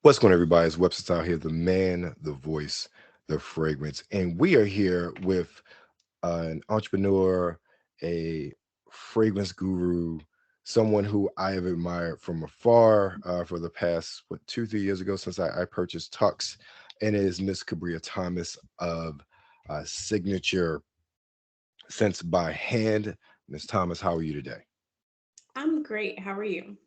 What's going on, everybody? It's Webster out here, the man, the voice, the fragrance. And we are here with an entrepreneur, a fragrance guru, someone who I have admired from afar for the past, 2, 3 years ago since I purchased Tux. And it is Miss Kabrea Thomas of Signature Scents by Hand. Miss Thomas, how are you today? I'm great. How are you?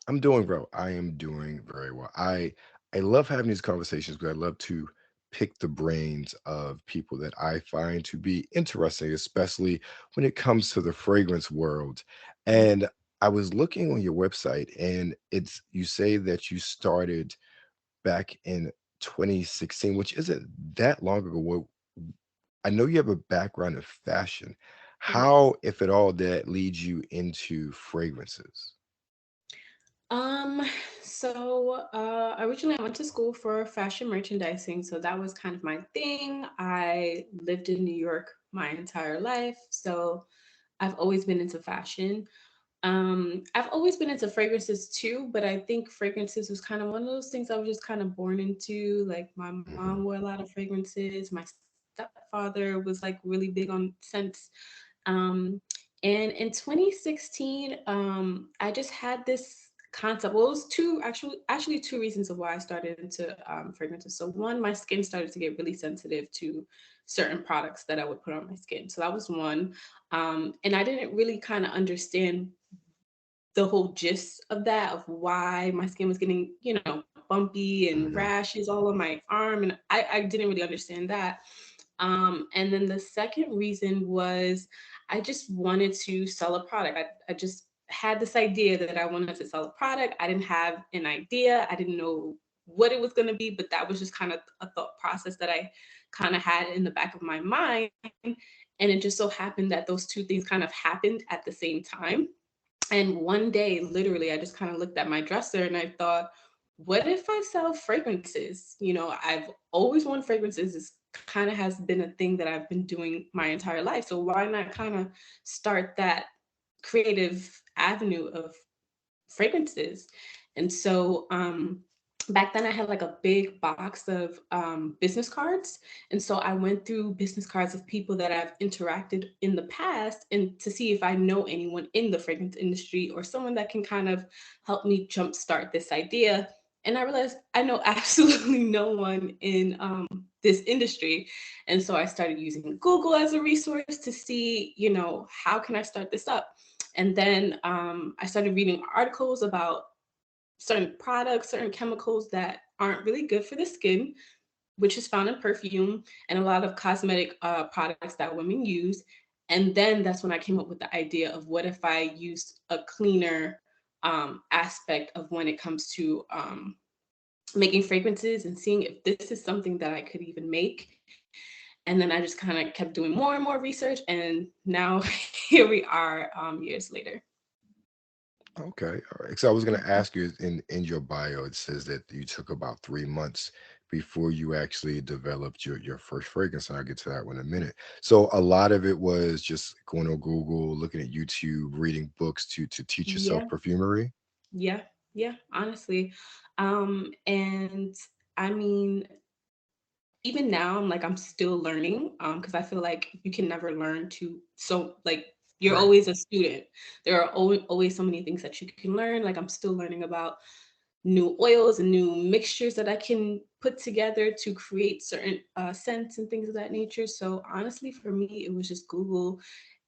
I'm doing well. I am doing very well. I love having these conversations because I love to pick the brains of people that I find to be interesting, especially when it comes to the fragrance world. And I was looking on your website, and it's you say that you started back in 2016, which isn't that long ago. I know you have a background in fashion. Yes. How, if at all, that leads you into fragrances? Um, Originally I went to school for fashion merchandising, so that was kind of my thing. I lived in New York my entire life, so I've always been into fashion. I've always been into fragrances too, but I think fragrances was kind of one of those things I was just kind of born into. Like my mom Mhm. wore a lot of fragrances. My stepfather was like really big on scents. Um, and in 2016, I just had this concept. Well, it was actually two reasons of why I started into fragrances. So one, my skin started to get really sensitive to certain products that I would put on my skin. So that was one. And I didn't really kind of understand the whole gist of that, of why my skin was getting, bumpy and Mhm. rashes all on my arm. And I didn't really understand that. And then the second reason was I just wanted to sell a product. I just had this idea that I wanted to sell a product. I didn't have an idea. I didn't know what it was going to be, but that was just kind of a thought process that I kind of had in the back of my mind. And it just so happened that those two things kind of happened at the same time. And one day, literally, I just kind of looked at my dresser and I thought, what if I sell fragrances? I've always worn fragrances. This kind of has been a thing that I've been doing my entire life. So why not kind of start that creative avenue of fragrances? And so back then I had like a big box of business cards. And so I went through business cards of people that I've interacted in the past and to see if I know anyone in the fragrance industry or someone that can kind of help me jumpstart this idea. And I realized I know absolutely no one in this industry. And so I started using Google as a resource to see, how can I start this up? And then I started reading articles about certain products, certain chemicals that aren't really good for the skin, which is found in perfume and a lot of cosmetic products that women use. And then that's when I came up with the idea of what if I used a cleaner aspect of when it comes to making fragrances and seeing if this is something that I could even make. And then I just kind of kept doing more and more research. And now here we are years later. Okay, all right. So I was going to ask you in your bio, it says that you took about 3 months before you actually developed your first fragrance, and I'll get to that one in a minute. So a lot of it was just going on Google, looking at YouTube, reading books to teach yourself Yeah. perfumery. Yeah, yeah, honestly. And I mean, even now I'm still learning because I feel like you can never learn to so like you're Right. always a student. There are always so many things that you can learn. Like I'm still learning about new oils and new mixtures that I can put together to create certain scents and things of that nature. So honestly, for me, it was just Google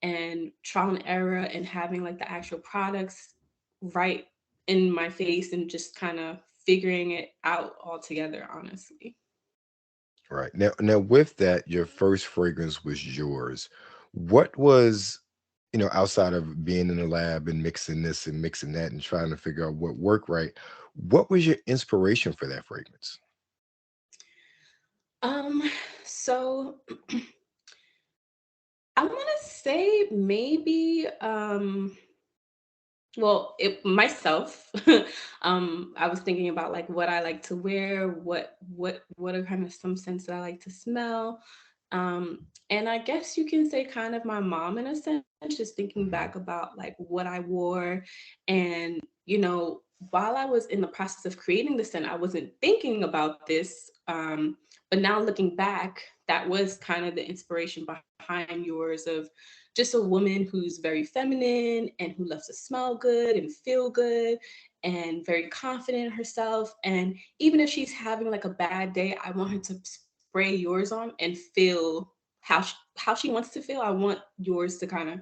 and trial and error and having like the actual products right in my face and just kind of figuring it out all together, honestly. Right. Now with that, your first fragrance was yours. What was, outside of being in the lab and mixing this and mixing that and trying to figure out what worked right, what was your inspiration for that fragrance? Um, so I want to say maybe well, myself. I was thinking about like what I like to wear, what are kind of some scents that I like to smell. And I guess you can say kind of my mom in a sense, just thinking back Mhm. about like what I wore and, while I was in the process of creating the scent, I wasn't thinking about this. But now looking back, that was kind of the inspiration behind yours, of just a woman who's very feminine and who loves to smell good and feel good and very confident in herself. And even if she's having like a bad day, I want her to spray yours on and feel how she wants to feel. I want yours to kind of,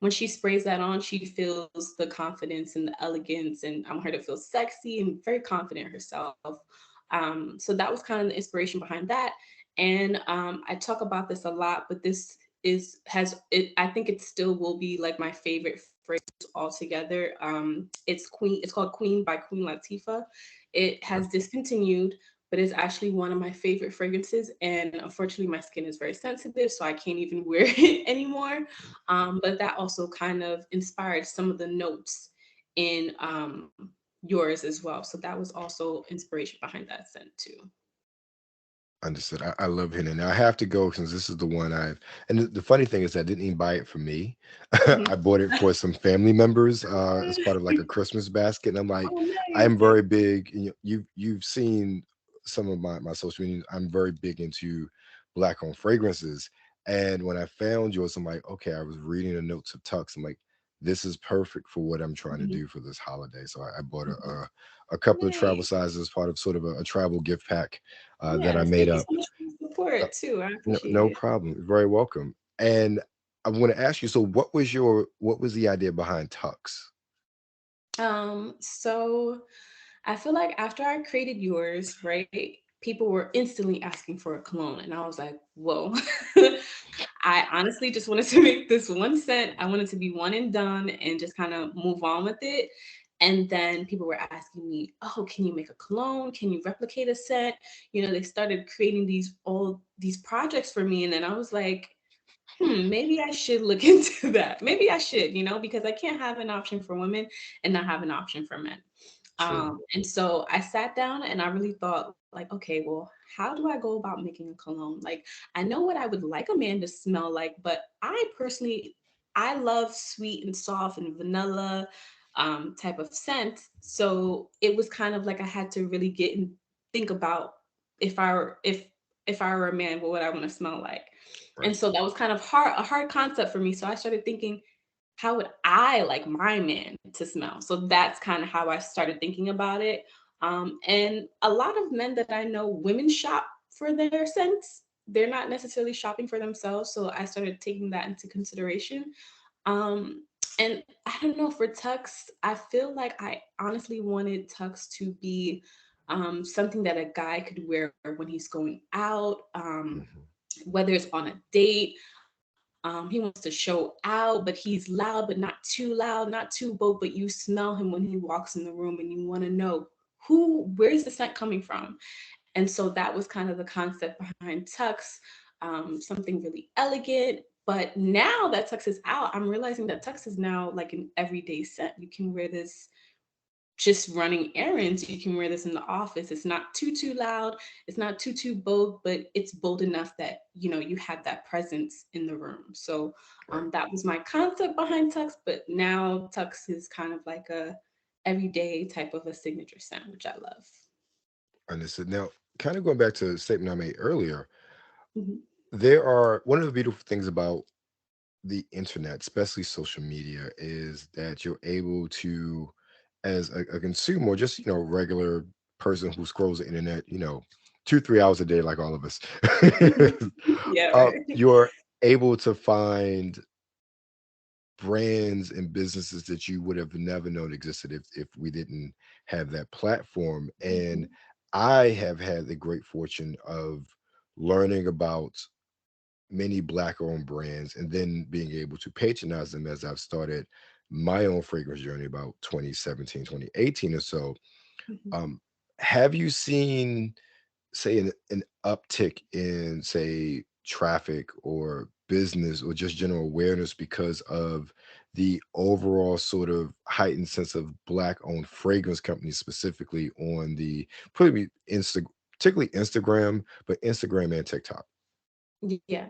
when she sprays that on, she feels the confidence and the elegance, and I want her to feel sexy and very confident in herself. So that was kind of the inspiration behind that. And I talk about this a lot, but this is has it. I think it still will be like my favorite phrase altogether. It's Queen. It's called Queen by Queen Latifah. It has discontinued, but it's actually one of my favorite fragrances. And unfortunately, my skin is very sensitive, so I can't even wear it anymore. But that also kind of inspired some of the notes in yours as well. So that was also inspiration behind that scent too. Understood. I love Henna. Now I have to go since this is the one I've. And the funny thing is, I didn't even buy it for me. Mhm. I bought it for some family members as part of like a Christmas basket. And I'm like, Oh, I'm nice. very big. You've seen some of my social media. I'm very big into black owned fragrances. And when I found yours, I'm like, okay. I was reading the notes of Tux. I'm like, this is perfect for what I'm trying to Mhm, do for this holiday. So I bought mhm. a couple of travel Nice. sizes as part of sort of a travel gift pack that I Yes. made Thank you up. so much for the Uh, support too. I no, appreciate no it. problem. You're very welcome. And I want to ask you, so what was the idea behind Tux? So I feel like after I created yours, right, people were instantly asking for a clone. And I was like, whoa. I honestly just wanted to make this one scent. I wanted to be one and done and just kind of move on with it. And then people were asking me, oh, can you make a clone? Can you replicate a scent? You know, they started creating these projects for me. And then I was like, maybe I should look into that. Maybe I should, because I can't have an option for women and not have an option for men. True. And so I sat down and I really thought, like, okay, well, how do I go about making a cologne? Like, I know what I would like a man to smell like, but I personally, I love sweet and soft and vanilla type of scent. So it was kind of like I had to really get and think about if I were if I were a man, what would I want to smell like? And Right. so that was kind of a hard concept for me. So I started thinking, how would I like my man to smell? So that's kind of how I started thinking about it. And a lot of men that I know, women shop for their scents. They're not necessarily shopping for themselves. So I started taking that into consideration. Um, and I don't know, for Tux, I feel like I honestly wanted Tux to be something that a guy could wear when he's going out, Mhm. whether it's on a date. He wants to show out, but he's loud, not too bold, but you smell him when he walks in the room and you want to know where's the scent coming from? And so that was kind of the concept behind Tux, something really elegant. But now that Tux is out, I'm realizing that Tux is now like an everyday scent. You can wear this just running errands. You can wear this in the office. It's not too loud. It's not too bold, but it's bold enough that you have that presence in the room. So Right. that was my concept behind Tux. But now Tux is kind of like a everyday type of a signature scent, which I love. Understood. Now, kind of going back to the statement I made earlier, Mhm. there are one of the beautiful things about the internet, especially social media, is that you're able to, as a consumer, or just regular person who scrolls the internet, 2 3 hours a day, like all of us, Yeah, right. you're able to find brands and businesses that you would have never known existed if we didn't have that platform. And Mhm. I have had the great fortune of learning about many black owned brands and then being able to patronize them as I've started my own fragrance journey about 2017, 2018 or so. Mhm. um, have you seen, say, an uptick in, say, traffic or business or just general awareness because of the overall sort of heightened sense of black owned fragrance companies, specifically on the particularly Instagram, but Instagram and TikTok? Yeah.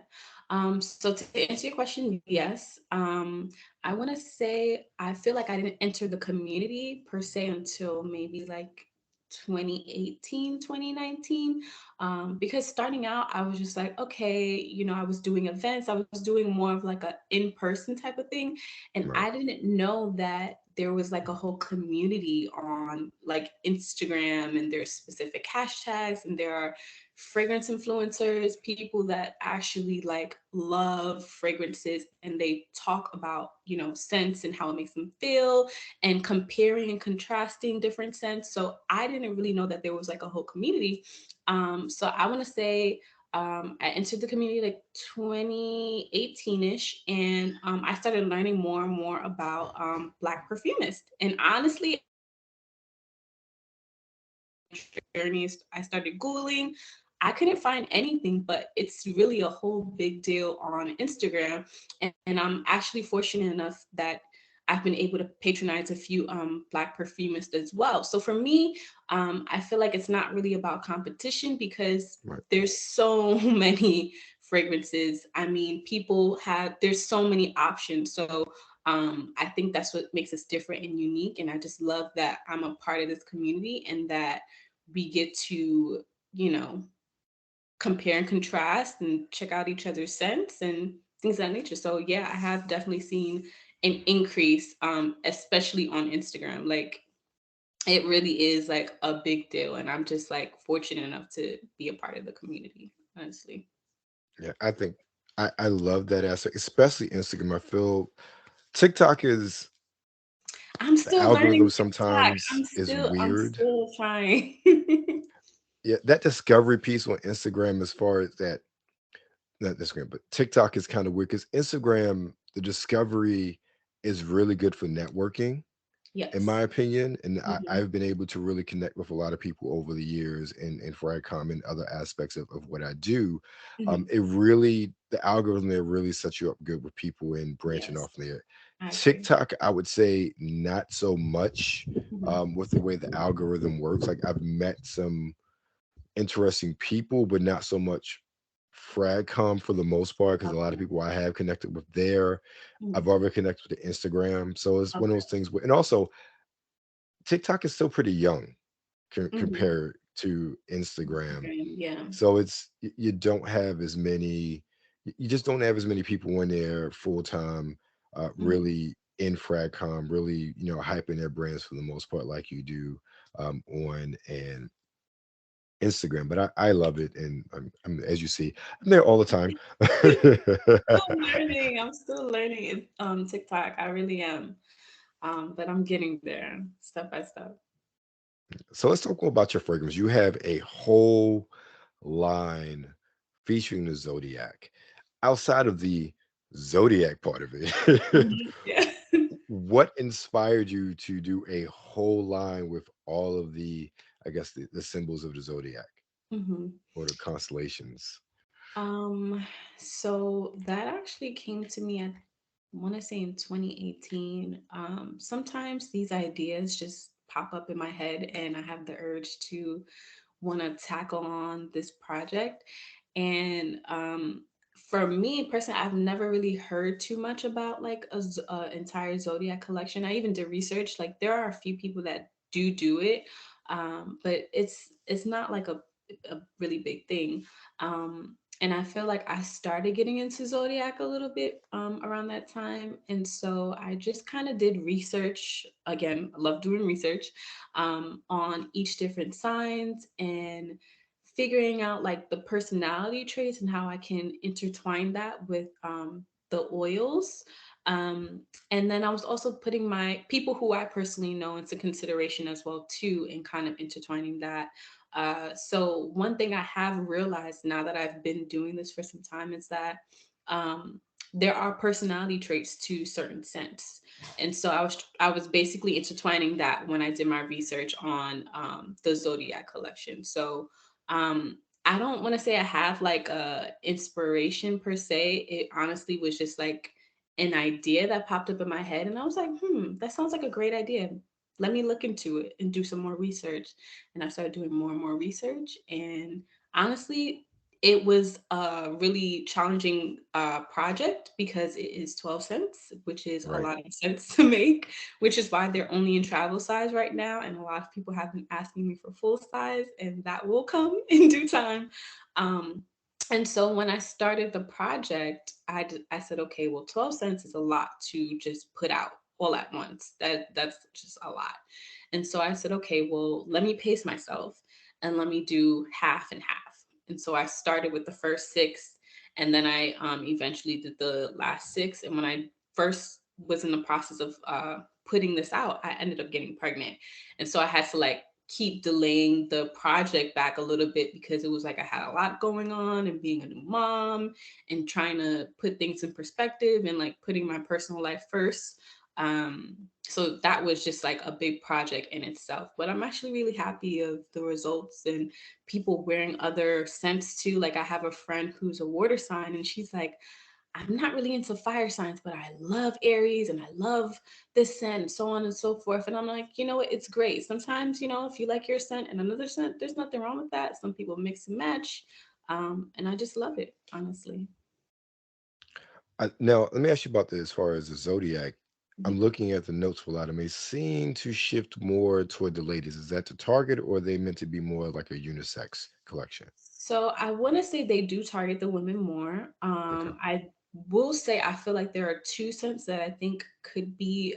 So to answer your question, yes. I want to say I feel like I didn't enter the community per se until maybe like 2018, 2019. Because starting out, I was just like, okay, I was doing events, I was doing more of like a in-person type of thing. And Right. I didn't know that there was like a whole community on like Instagram, and there's specific hashtags, and there are fragrance influencers, people that actually like love fragrances, and they talk about, scents and how it makes them feel, and comparing and contrasting different scents. So I didn't really know that there was like a whole community. So I want to say I entered the community like 2018-ish, and I started learning more and more about Black perfumists. And honestly, journeys, I started Googling. I couldn't find anything, but it's really a whole big deal on Instagram. And I'm actually fortunate enough that I've been able to patronize a few Black perfumists as well. So for me, I feel like it's not really about competition, because Right. there's so many fragrances. I mean, there's so many options. So I think that's what makes us different and unique. And I just love that I'm a part of this community, and that we get to, you know, compare and contrast and check out each other's scents and things of that nature. So yeah, I have definitely seen an increase, especially on Instagram. Like, it really is like a big deal. And I'm just like fortunate enough to be a part of the community, honestly. Yeah, I think I love that aspect, especially Instagram. I feel TikTok is I'm the still algorithm learning TikTok. sometimes is I'm weird. still trying. Yeah, that discovery piece on Instagram, as far as that, not Instagram, but TikTok is kind of weird because Instagram, the discovery is really good for networking, in Yes. my opinion. And Hmm. I've been able to really connect with a lot of people over the years in Fricom and other aspects of what I do. Hmm. It really, the algorithm there really sets you up good with people and branching Yes, off there. I agree. TikTok, I would say not so much, Hmm. with the way the algorithm works. Like, I've met some interesting people, but not so much Fragcom for the most part, because a lot of Okay. people I have connected with there, I've Mhm. already connected with the Instagram. So it's one of Okay. those things where, and also TikTok is still pretty young Mhm. compared to Instagram. Instagram, yeah. So you don't have as many, you just don't have as many people in there full time, Mhm. really in Fragcom, really, hyping their brands for the most part, like you do on and Instagram. But I love it, and as you see, I'm there all the time. I'm still learning it, TikTok. I really am. But I'm getting there step by step. So let's talk about your fragrance. You have a whole line featuring the zodiac. Outside of the zodiac part of it, Mhm. Yeah. what inspired you to do a whole line with all of the, I guess, the symbols of the zodiac Mhm. or the constellations? Um, so that actually came to me, I want to say in 2018. Sometimes these ideas just pop up in my head, and I have the urge to want to tackle on this project. And for me personally, I've never really heard too much about like a entire zodiac collection. I even did research. Like, there are a few people that do it, but it's not like a really big thing. And I feel like I started getting into zodiac a little bit around that time, and so I just kind of did research. Again, I love doing research on each different signs, and figuring out like the personality traits and how I can intertwine that with the oils. And then I was also putting my people who I personally know into consideration as well too, and kind of intertwining that. So one thing I have realized now that I've been doing this for some time is that um, there are personality traits to certain scents, and so I was basically intertwining that when I did my research on the zodiac collection. So um, I don't want to say I have like a inspiration per se. It honestly was just like an idea that popped up in my head, and I was like, that sounds like a great idea. Let me look into it and do some more research. And I started doing more and more research, and honestly, it was a really challenging project because it is 12 cents, which is a Right. lot of cents to make, which is why they're only in travel size right now. And a lot of people have been asking me for full size, and that will come in due time. Um, and so when I started the project, I said, okay, well, 12 cents is a lot to just put out all at once. That's just a lot. And so I said, okay, well, let me pace myself and let me do half and half. And so I started with the first six, and then I eventually did the last six. And when I first was in the process of putting this out, I ended up getting pregnant. And so I had to like keep delaying the project back a little bit because it was like I had a lot going on and being a new mom and trying to put things in perspective and like putting my personal life first. So that was just like a big project in itself, but I'm actually really happy of the results and people wearing other scents too. Like I have a friend who's a water sign and she's like, I'm not really into fire signs, but I love Aries and I love this scent and so on and so forth. And I'm like, you know what? It's great. Sometimes, you know, if you like your scent and another scent, there's nothing wrong with that. Some people mix and match. And I just love it, honestly. Now, let me ask you about this as far as the zodiac. I'm Mhm. looking at the notes for a lot of them. They seem to shift more toward the ladies. Is that the target, or are they meant to be more like a unisex collection? So I want to say they do target the women more. Okay. I will say I feel like there are two scents that I think could be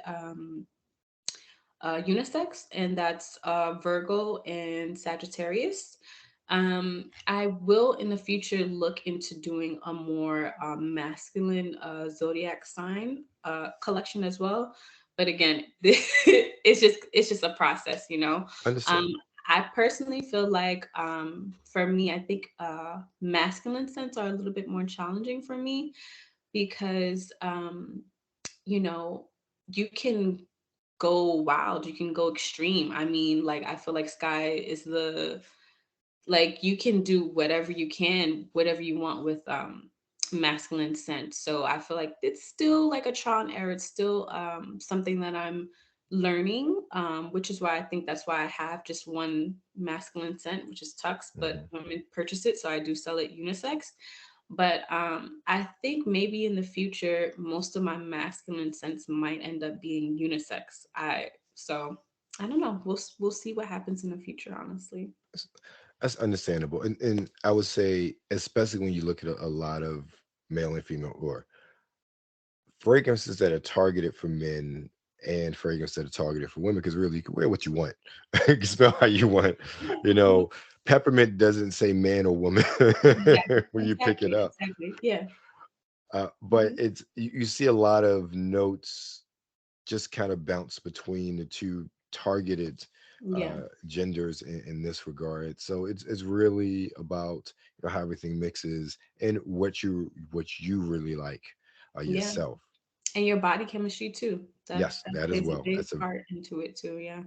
unisex, and that's Virgo and Sagittarius. I will in the future look into doing a more masculine zodiac sign collection as well. But again, it's just a process, you know. Um, Understood. I personally feel like for me, I think masculine scents are a little bit more challenging for me because you know, you can go wild, you can go extreme. I mean, like I feel like Sky is the like you can do whatever you can, whatever you want with masculine scent. So I feel like it's still like a trial and error. It's still something that I'm learning, which is why I think that's why I have just one masculine scent, which is Tux, but Hmm. women purchase it, so I do sell it unisex. But I think maybe in the future, most of my masculine scents might end up being unisex. So I don't know. We'll see what happens in the future. Honestly. That's understandable. And I would say, especially when you look at a lot of male and female or fragrances that are targeted for men and fragrances that are targeted for women, because really you can wear what you want. You can smell how you want. Yeah. You Mhm. know, peppermint doesn't say man or woman Exactly. when you pick it Exactly. up. Exactly. Yeah. But Mhm. you see a lot of notes just kind of bounce between the two targeted Yeah. genders in this regard. So it's really about, how everything mixes and what you really like Yeah. yourself. And your body chemistry too. That Yes, that that as plays a well. big That's a part into it too. Yeah.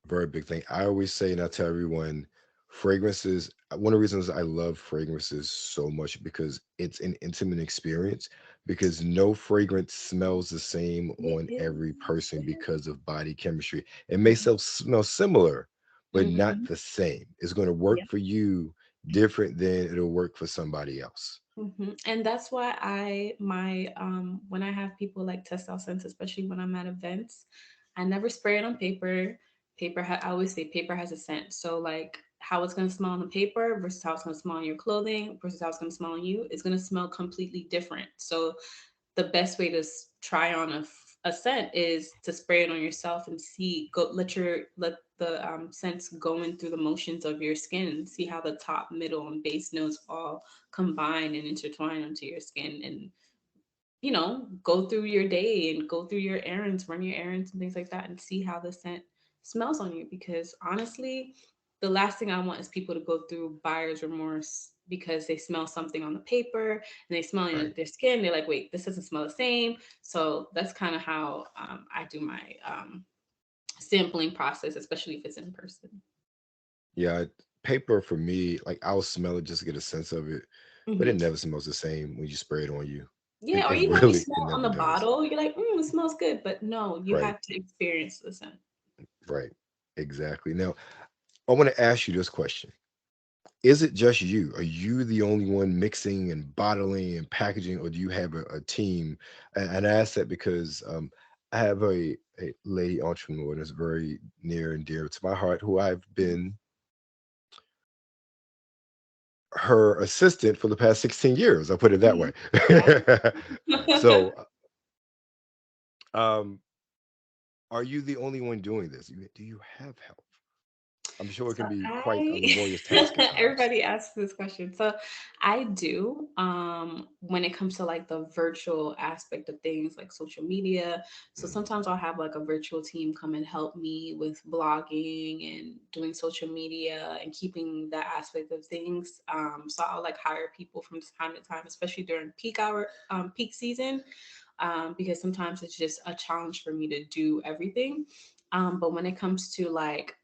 very big thing. I always say, and I tell everyone, fragrances. One of the reasons I love fragrances so much because it's an intimate experience. Because no fragrance smells the same It on is. every person Yeah. because of body chemistry. It may smell similar, but not Mm-hmm. the same. It's going to Yeah. work for you different than it'll work for somebody else. And that's why my when I have people like test out scents, especially when I'm at events, I never spray it on paper. I always say paper has a scent. So like how it's gonna smell on the paper versus how it's gonna smell on your clothing versus how it's gonna smell on you, it's gonna smell completely different. So the best way to try on a scent is to spray it on yourself and see go let the scents go in through the motions of your skin and see how the top, middle, and base notes all combine and intertwine onto your skin, and go through your day and go through your errands, run your errands and things like that, and see how the scent smells on you. Because honestly, the last thing I want is people to go through buyer's remorse because they smell something on the paper and they smell it in Right. their skin. They're like, wait, this doesn't smell the same. So that's kind of how I do my sampling process, especially if it's in person. Yeah. Paper for me, like I'll smell it just to get a sense of it, but it Hmm. never smells the same when you spray it on you. Yeah, or It even when you really, it smell on never the does. bottle, you're like, it smells good. But no, you Right. have to experience the scent. Right. Exactly. Now, I want to ask you this question. Is it just you? Are you the only one mixing and bottling and packaging, or do you have a team? And I ask that because I have a lady entrepreneur that's very near and dear to my heart, who I've Mhm. been her assistant for the past 16 years. I'll put it that Mhm. way. Wow. So, um, are you the only one doing this? Do you have help? I'm sure it So can be quite a I laborious task at times. everybody asks this question. So I do when it comes to like the virtual aspect of things like social media. So Mhm. sometimes I'll have like a virtual team come and help me with blogging and doing social media and keeping that aspect of things. So I'll like hire people from time to time, especially during peak hour peak season, because sometimes it's just a challenge for me to do everything. But when it comes to like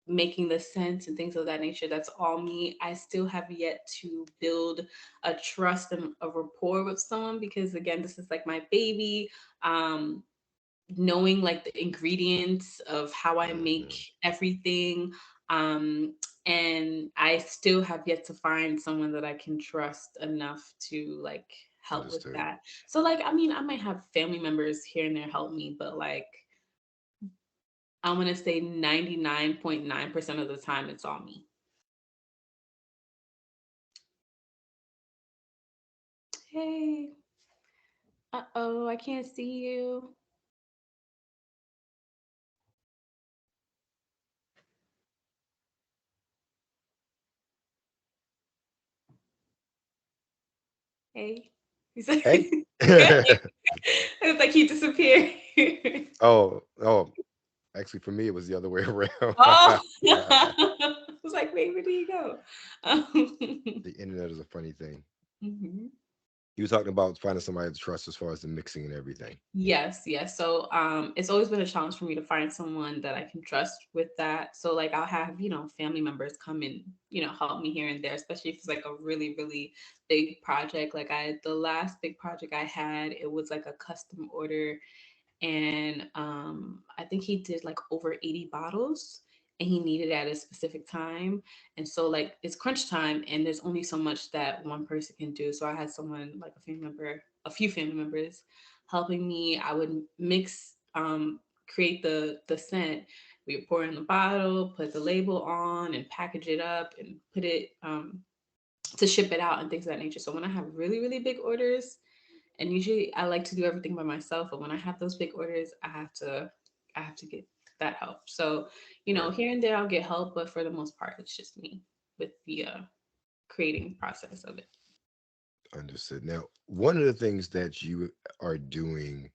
making the sense and things of that nature, that's all me. I still have yet to build a trust and a rapport with someone, because again, this is like my baby. um Knowing like the ingredients of how I make Mhm. everything, um and I still have yet to find someone that I can trust enough to like help with Understood. that. So like, I mean, I might have family members here and there help me, but like, I'm gonna say 99.9% of the time it's all me. Hey, uh-oh, I can't see you. Hey. He's like, Hey. it's like he disappeared. Oh, actually, for me, it was the other way around. Oh, I was like, wait, where did he go? Um, The internet is a funny thing. mhm. You were talking about finding somebody to trust as far as the mixing and everything. Yes, yes. So it's always been a challenge for me to find someone that I can trust with that. So like I'll have, family members come and, help me here and there, especially if it's like a really, really big project. Like the last big project I had, it was like a custom order, and I think he did like over 80 bottles, and he needed it at a specific time. And so like it's crunch time, and there's only so much that one person can do. So I had someone like a few family members helping me. I would mix, create the scent. We would pour in the bottle, put the label on, and package it up, and put it to ship it out and things of that nature. So when I have really, really big orders, and usually I like to do everything by myself, but when I have those big orders, I have to get that help. So, Right. here and there I'll get help, but for the most part it's just me with the creating process of it. Understood. Now, one of the things that you are doing,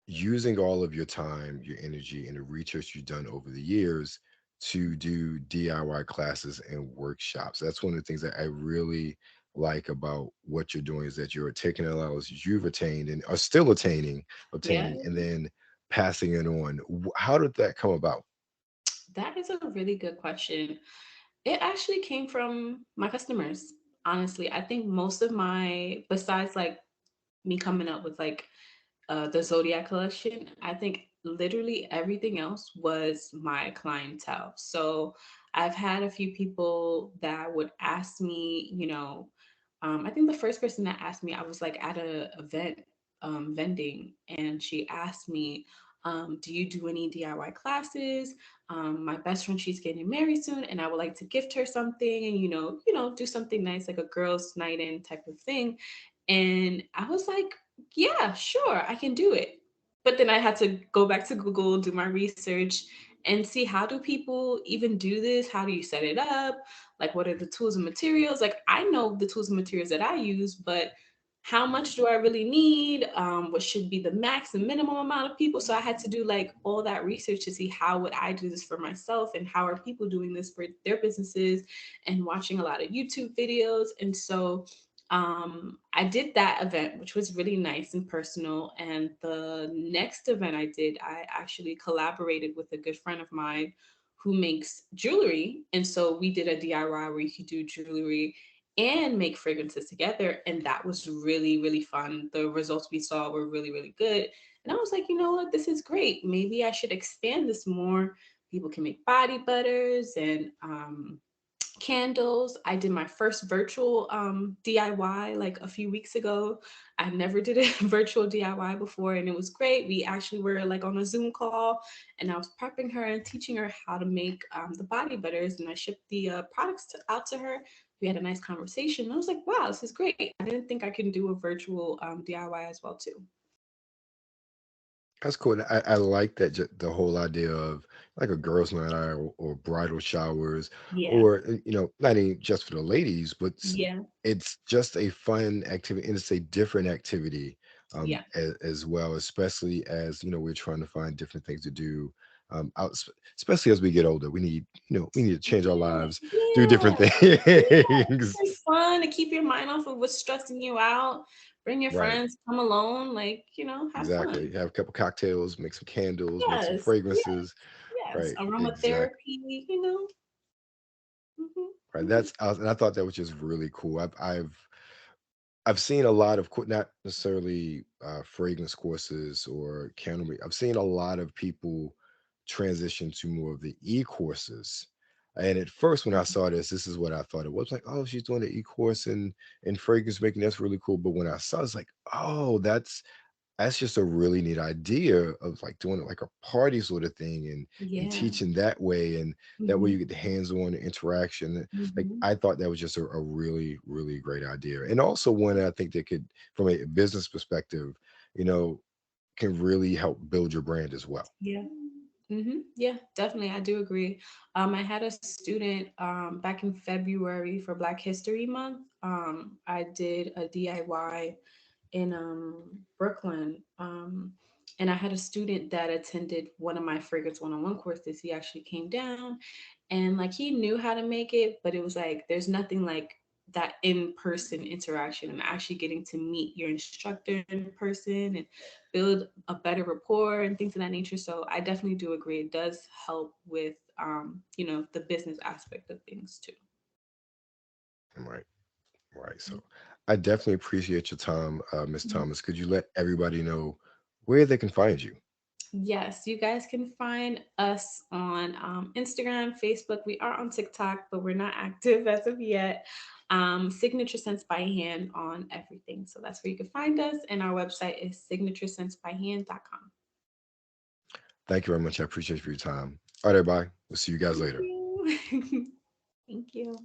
using all of your time, your energy, and the research you've done over the years to do DIY classes and workshops. That's one of the things that I really like about what you're doing, is that you're taking the knowledge you've attained and are still Yeah, obtaining, and then passing it on. How did that come about? that is a really good question. It actually came from my customers. Honestly, I think most of my, besides like me coming up with like the Zodiac collection, I think literally everything else was my clientele. So I've had a few people that would ask me, I think the first person that asked me, I was like at a event vending, and she asked me, do you do any DIY classes? My best friend, she's getting married soon, and I would like to gift her something, and do something nice, like a girls' night in type of thing. And I was like, yeah, sure, I can do it. But then I had to go back to Google, do my research, and see, how do people even do this? How do you set it up? Like, what are the tools and materials? Like, I know the tools and materials that I use, but how much do I really need? What should be the max and minimum amount of people? So I had to do like all that research to see, how would I do this for myself, and how are people doing this for their businesses, and watching a lot of YouTube videos. And so I did that event, which was really nice and personal. And the next event I did, I actually collaborated with a good friend of mine who makes jewelry. And so we did a DIY where you could do jewelry and make fragrances together. And that was really, really fun. The results we saw were really, really good. And I was like, you know what, this is great. Maybe I should expand this more. People can make body butters and candles. I did my first virtual DIY like a few weeks ago. I never did a virtual DIY before, and it was great. We actually were like on a Zoom call, and I was prepping her and teaching her how to make the body butters, and I shipped the products out to her. We had a nice conversation. I was like, wow, this is great. I didn't think I can do a virtual DIY as well too. That's cool. And I like that the whole idea of like a girls' night out or bridal showers, Yeah, or not even just for the ladies, but yeah, it's just a fun activity and it's a different activity yeah. as well, especially as we're trying to find different things to do. Especially as we get older, we need to change our Yeah, lives, do different yeah, yeah. things. It's fun to keep your mind off of what's stressing you out. Bring your Right. friends, come alone, like, have fun. Exactly. Have a couple cocktails, make some candles, make some Yes, yes, fragrances. yes. Right. Exactly. Aromatherapy. Hmm. Right. Hmm. And I thought that was just really cool. I've seen a lot of not necessarily fragrance courses or candle. I've seen a lot of people transition to more of the e-courses. And at first, when I saw this is what I thought it was like. Oh, she's doing the e-course and fragrance making. That's really cool. But when I saw, it's like, oh, that's just a really neat idea of like doing it like a party sort of thing and Yeah. teaching that way, and that way Hmm. you get the hands-on interaction. Like Hmm. I thought that was just a really really great idea, and also one I think that could, from a business perspective, you know can really help build your brand as well. Yeah. Yeah, definitely. I do agree. I had a student back in February for Black History Month. I did a DIY in Brooklyn. And I had a student that attended one of my fragrance one-on-one courses. He actually came down and like he knew how to make it, but it was like there's nothing like that in-person interaction and actually getting to meet your instructor in person and build a better rapport and things of that nature. So I definitely do agree. It does help with the business aspect of things too. Right. Right. So I definitely appreciate your time, Miss Mhm. Thomas. Could you let everybody know where they can find you? Yes, you guys can find us on Instagram, Facebook. We are on TikTok, but we're not active as of yet. Signature Sense by Hand on everything. So that's where you can find us. And our website is signaturescentsbyhand.com. Thank you very much. I appreciate your time. All right, everybody. We'll see you guys Thank later. you. Thank you.